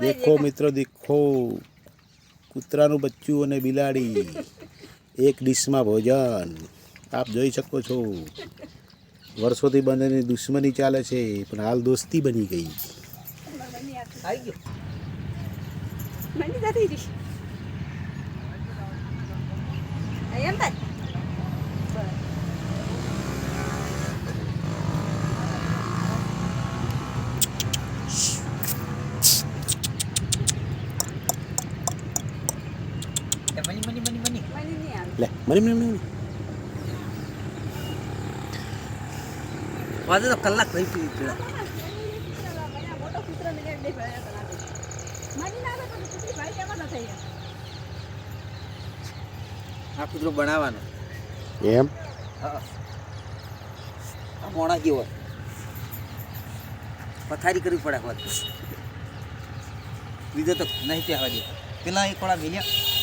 देखो मित्रों देखो કૂતરાનું બચ્ચું અને બિલાડી એક ડીશમાં ભોજન આપ જોઈ શકો છો. વર્ષોથી બંનેની દુશ્મની ચાલે છે પણ હાલ દોસ્તી બની ગઈ. લે મની વાદે તો કલાક થઈ ગઈ છે. આ કૂતરો બનાવવાનો એમ આ મોણા જેવો પથારી કરવી પડે હોત બીજો તો નહીં પહેવા દે પેલા એક કોળા મેલ્યા